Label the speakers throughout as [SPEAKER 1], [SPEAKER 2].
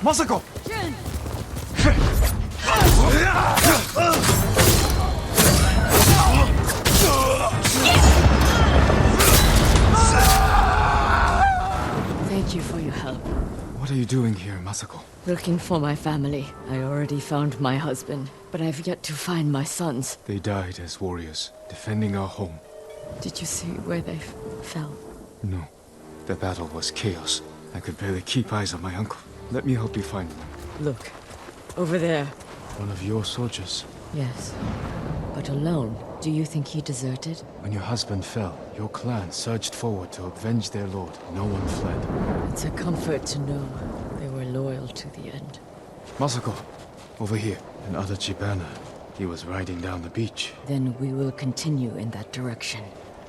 [SPEAKER 1] Masako!
[SPEAKER 2] Thank you for your help.
[SPEAKER 1] What are you doing here, Masako?
[SPEAKER 2] Looking for my family. I already found my husband, but I've yet to find my sons.
[SPEAKER 1] They died as warriors, defending our home.
[SPEAKER 2] Did you see where they fell?
[SPEAKER 1] No. The battle was chaos. I could barely keep eyes on my uncle. Let me help you find them.
[SPEAKER 2] Look, over there.
[SPEAKER 1] One of your soldiers.
[SPEAKER 2] Yes, but alone. Do you think he deserted?
[SPEAKER 1] When your husband fell, your clan surged forward to avenge their lord. No one fled.
[SPEAKER 2] It's a comfort to know they were loyal to the end.
[SPEAKER 1] Masako, over here. In Adachibana, he was riding down the beach.
[SPEAKER 2] Then we will continue in that direction.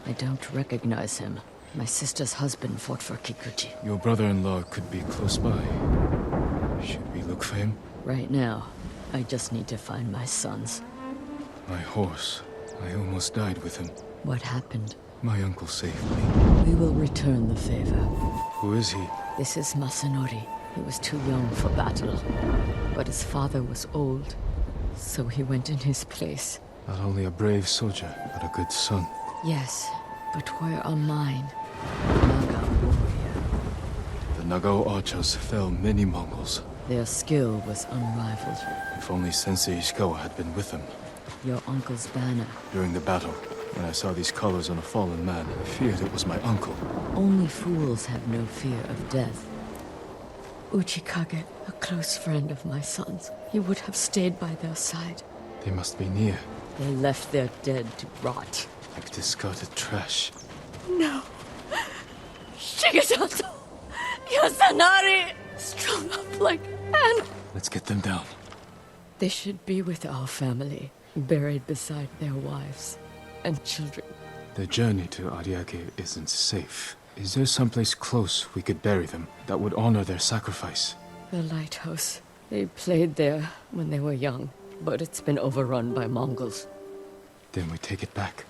[SPEAKER 2] I don't recognize him. My sister's husband fought for Kikuchi.
[SPEAKER 1] Your brother-in-law could be close by. Should we look for him?
[SPEAKER 2] Right now, I just need to find my sons.
[SPEAKER 1] My horse. I almost died with him.
[SPEAKER 2] What happened?
[SPEAKER 1] My uncle saved me.
[SPEAKER 2] We will return the favor.
[SPEAKER 1] Who is he?
[SPEAKER 2] This is Masanori. He was too young for battle, but his father was old, so he went in his place.
[SPEAKER 1] Not only a brave soldier, but a good son.
[SPEAKER 2] Yes, but where are mine? Naga warrior.
[SPEAKER 1] The Nagao archers fell many Mongols.
[SPEAKER 2] Their skill was unrivaled.
[SPEAKER 1] If only Sensei Ishikawa had been with them.
[SPEAKER 2] Your uncle's banner.
[SPEAKER 1] During the battle, when I saw these colors on a fallen man, I feared it was my uncle.
[SPEAKER 2] Only fools have no fear of death. Uchikage, a close friend of my son's. He would have stayed by their side.
[SPEAKER 1] They must be near,
[SPEAKER 2] They left their dead to rot.
[SPEAKER 1] like discarded trash.
[SPEAKER 2] No. Shigesato! Yasanari! Strung up like an...
[SPEAKER 1] Let's get them down.
[SPEAKER 2] They should be with our family, buried beside their wives and children.
[SPEAKER 1] The journey to Ariake isn't safe. Is there someplace close we could bury them that would honor their sacrifice?
[SPEAKER 2] The lighthouse. They played there when they were young, but it's been overrun by Mongols.
[SPEAKER 1] Then we take it back.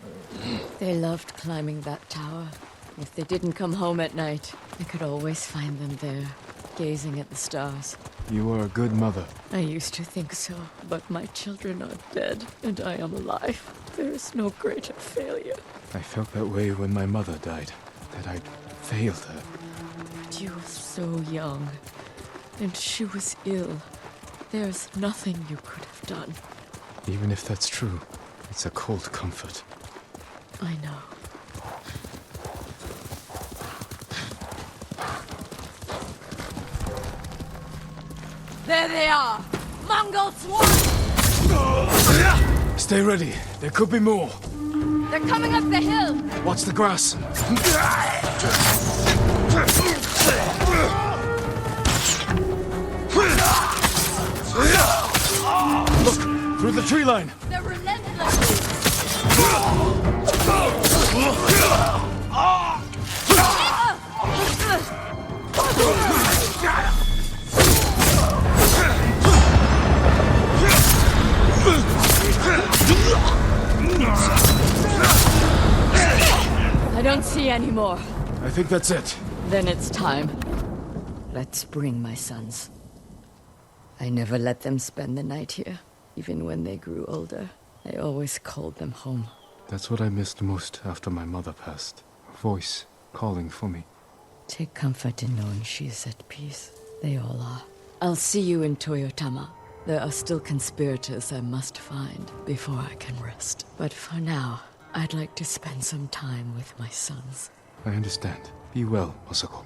[SPEAKER 2] They loved climbing that tower. If they didn't come home at night, I could always find them there, gazing at the stars.
[SPEAKER 1] You are a good mother.
[SPEAKER 2] I used to think so, but my children are dead, and I am alive. There is no greater failure.
[SPEAKER 1] I felt that way when my mother died, that I'd failed her.
[SPEAKER 2] But you were so young, and she was ill. There's nothing you could have done.
[SPEAKER 1] Even if that's true, it's a cold comfort.
[SPEAKER 2] I know. There they are! Mongol swarm!
[SPEAKER 1] Stay ready. There could be more.
[SPEAKER 2] They're coming up the hill!
[SPEAKER 1] Watch the grass. Look, through the tree line.
[SPEAKER 2] They're relentless! I don't see any more.
[SPEAKER 1] I think that's it.
[SPEAKER 2] Then it's time. Let's bring my sons. I never let them spend the night here. Even when they grew older, I always called them home.
[SPEAKER 1] That's what I missed most after my mother passed. Her voice calling for me.
[SPEAKER 2] Take comfort in knowing she is at peace. They all are. I'll see you in Toyotama. There are still conspirators I must find before I can rest. But for now, I'd like to spend some time with my sons.
[SPEAKER 1] I understand. Be well, Masako.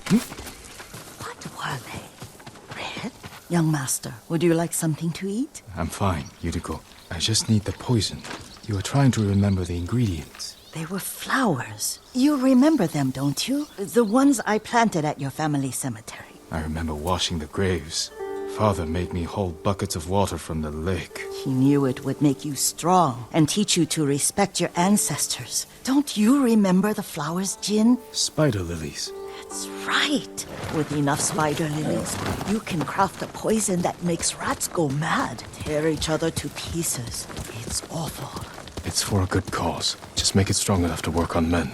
[SPEAKER 3] What were they? Red? Young master, would you like something to eat?
[SPEAKER 1] I'm fine, Yuriko. I just need the poison. You were trying to remember the ingredients.
[SPEAKER 3] They were flowers. You remember them, don't you? The ones I planted at your family cemetery.
[SPEAKER 1] I remember washing the graves. Father made me hold buckets of water from the lake.
[SPEAKER 3] He knew it would make you strong and teach you to respect your ancestors. Don't you remember the flowers, Jin?
[SPEAKER 1] Spider lilies.
[SPEAKER 3] That's right. With enough spider lilies, you can craft a poison that makes rats go mad, tear each other to pieces. It's awful.
[SPEAKER 1] It's for a good cause. Just make it strong enough to work on men.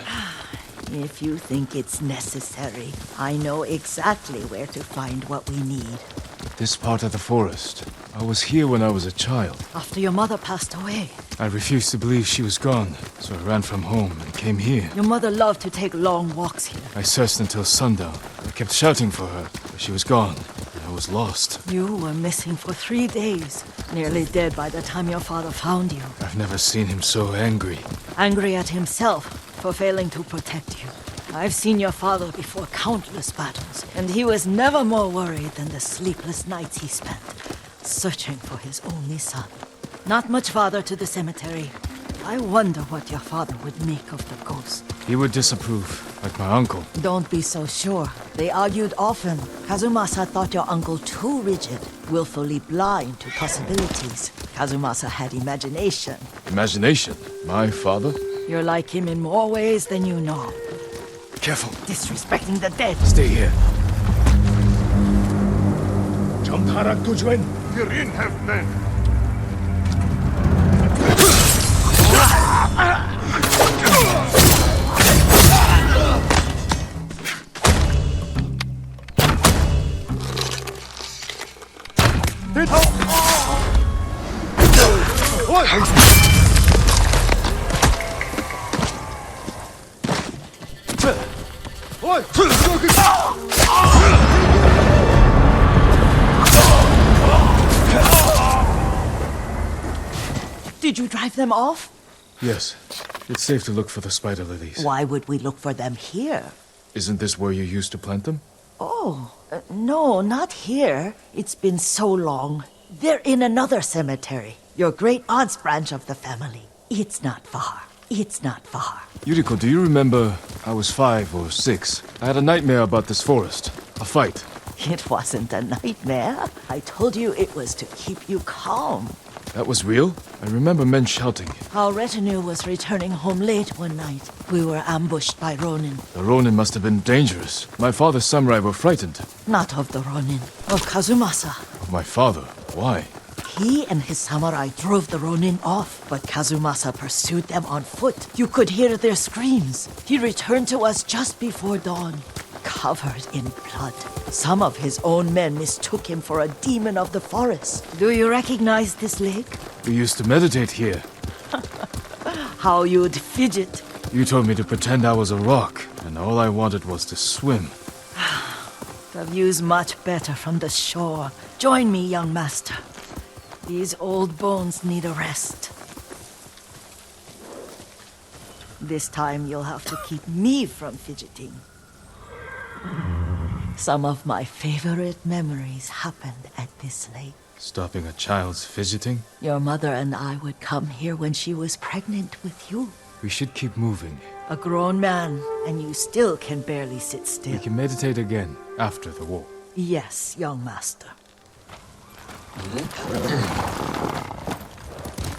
[SPEAKER 3] If you think it's necessary, I know exactly where to find what we need.
[SPEAKER 1] This part of the forest. I was here when I was a child.
[SPEAKER 3] After your mother passed away,
[SPEAKER 1] I refused to believe she was gone, so I ran from home and came here.
[SPEAKER 3] your mother loved to take long walks here.
[SPEAKER 1] I searched until sundown. I kept shouting for her, but she was gone, and I was lost.
[SPEAKER 3] You were missing for 3 days, nearly dead by the time your father found you.
[SPEAKER 1] I've never seen him so angry.
[SPEAKER 3] Angry at himself for failing to protect you. I've seen your father before countless battles, and he was never more worried than the sleepless nights he spent searching for his only son. Not much farther to the cemetery. I wonder what your father would make of the ghost.
[SPEAKER 1] He would disapprove, like my uncle.
[SPEAKER 3] Don't be so sure. They argued often. Kazumasa thought your uncle too rigid, willfully blind to possibilities. Kazumasa had imagination.
[SPEAKER 1] Imagination? My father?
[SPEAKER 3] You're like him in more ways than you know.
[SPEAKER 1] Careful.
[SPEAKER 3] Disrespecting the dead.
[SPEAKER 1] Stay here.
[SPEAKER 4] Wir in have men.
[SPEAKER 3] Did you drive them off?
[SPEAKER 1] Yes. It's safe to look for the spider lilies.
[SPEAKER 3] Why would we look for them here?
[SPEAKER 1] Isn't this where you used to plant them?
[SPEAKER 3] Oh, no, not here. It's been so long. They're in another cemetery. Your great aunt's branch of the family. It's not far. It's not far.
[SPEAKER 1] Yuriko, do you remember I was 5 or 6? I had a nightmare about this forest. A fight.
[SPEAKER 3] It wasn't a nightmare. I told you it was to keep you calm.
[SPEAKER 1] That was real? I remember men shouting.
[SPEAKER 3] Our retinue was returning home late one night. We were ambushed by Ronin.
[SPEAKER 1] The Ronin must have been dangerous. My father's samurai were frightened.
[SPEAKER 3] Not of the Ronin, of Kazumasa.
[SPEAKER 1] Of my father? Why?
[SPEAKER 3] He and his samurai drove the Ronin off, but Kazumasa pursued them on foot. You could hear their screams. He returned to us just before dawn, covered in blood. Some of his own men mistook him for a demon of the forest. Do you recognize this lake?
[SPEAKER 1] We used to meditate here.
[SPEAKER 3] How you'd fidget.
[SPEAKER 1] You told me to pretend I was a rock, and all I wanted was to swim.
[SPEAKER 3] The view's much better from the shore. Join me, young master. These old bones need a rest. This time you'll have to keep me from fidgeting. Some of my favorite memories happened at this lake.
[SPEAKER 1] Stopping a child's fidgeting?
[SPEAKER 3] Your mother and I would come here when she was pregnant with you.
[SPEAKER 1] We should keep moving.
[SPEAKER 3] A grown man, and you still can barely sit
[SPEAKER 1] We
[SPEAKER 3] still.
[SPEAKER 1] can meditate again after the war.
[SPEAKER 3] Yes, young master.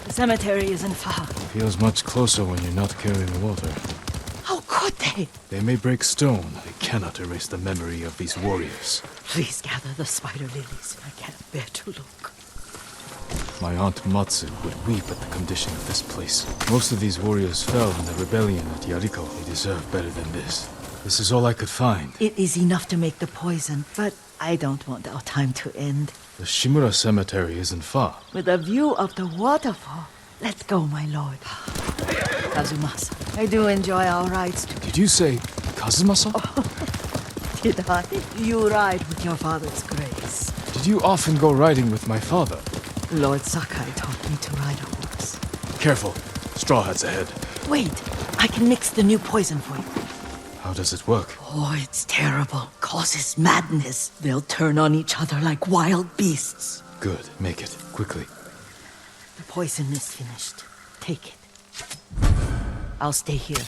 [SPEAKER 3] The cemetery isn't far.
[SPEAKER 1] Feels much closer when you're not carrying water.
[SPEAKER 3] How could they?
[SPEAKER 1] They may break stone. They cannot erase the memory of these warriors.
[SPEAKER 3] Please gather the spider lilies. I can't bear to look.
[SPEAKER 1] My aunt Matsu would weep at the condition of this place. Most of these warriors fell in the rebellion at Yariko. They deserve better than this. This is all I could find.
[SPEAKER 3] It is enough to make the poison, but I don't want our time to end.
[SPEAKER 1] The Shimura Cemetery isn't far.
[SPEAKER 3] With a view of the waterfall. Let's go, my lord. Kazumasa, I do enjoy our rides together.
[SPEAKER 1] Did you say Kazumasa?
[SPEAKER 3] Did I? You ride with your father's grace.
[SPEAKER 1] Did you often go riding with my father?
[SPEAKER 3] Lord Sakai taught me to ride a horse.
[SPEAKER 1] Careful. Straw Hat's ahead.
[SPEAKER 3] Wait, I can mix the new poison for you.
[SPEAKER 1] How does it work?
[SPEAKER 3] Oh, it's terrible. Causes madness. They'll turn on each other like wild beasts.
[SPEAKER 1] Good. Make it. Quickly.
[SPEAKER 3] The poison is finished. Take it. I'll stay here.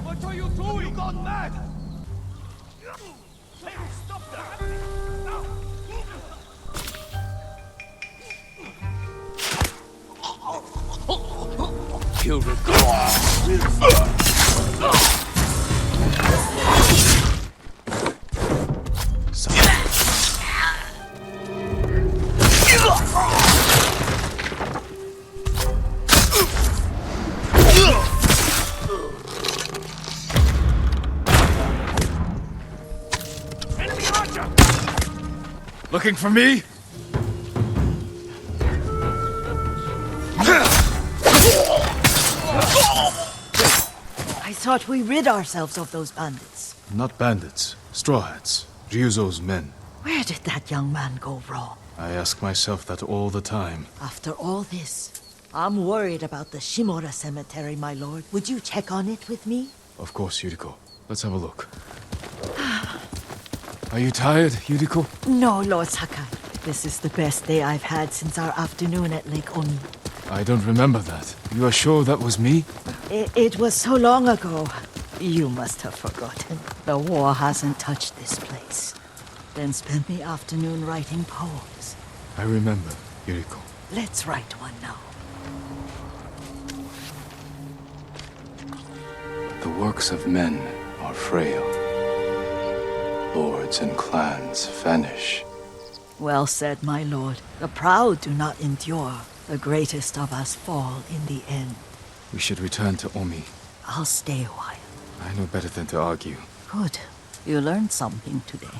[SPEAKER 4] What are you doing? You got mad! Hey, stop that! Now! Kill the god!
[SPEAKER 1] Looking for me?
[SPEAKER 3] I thought we rid ourselves of those bandits.
[SPEAKER 1] Not bandits. Straw hats. Ryuzo's men.
[SPEAKER 3] Where did that young man go wrong?
[SPEAKER 1] I ask myself that all the time.
[SPEAKER 3] After all this, I'm worried about the Shimura cemetery, my lord. Would you check on it with me?
[SPEAKER 1] Of course, Yuriko. Let's have a look. Are you tired, Yuriko?
[SPEAKER 3] No, Lord Sakai. This is the best day I've had since our afternoon at Lake Oni.
[SPEAKER 1] I don't remember that. You are sure that was me?
[SPEAKER 3] It was so long ago. You must have forgotten. The war hasn't touched this place. Then spent the afternoon writing poems.
[SPEAKER 1] I remember, Yuriko.
[SPEAKER 3] Let's write one now.
[SPEAKER 5] The works of men are frail. Lords and clans vanish.
[SPEAKER 3] Well said, my lord. The proud do not endure. The greatest of us fall in the end.
[SPEAKER 1] We should return to Omi.
[SPEAKER 3] I'll stay a while.
[SPEAKER 1] I know better than to argue.
[SPEAKER 3] Good. You learned something today.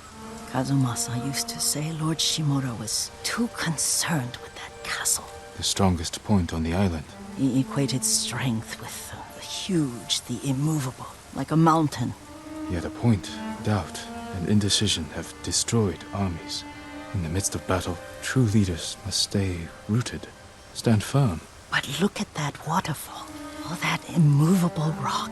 [SPEAKER 3] Kazumasa used to say Lord Shimura was too concerned with that castle.
[SPEAKER 1] The strongest point on the island.
[SPEAKER 3] He equated strength with the huge, the immovable, like a mountain.
[SPEAKER 1] Yet a point, doubt, and indecision have destroyed armies. In the midst of battle, true leaders must stay rooted, stand firm.
[SPEAKER 3] But look at that waterfall. All that immovable rock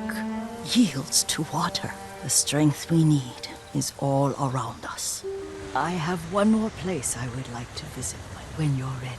[SPEAKER 3] yields to water. The strength we need is all around us. I have one more place I would like to visit when you're ready.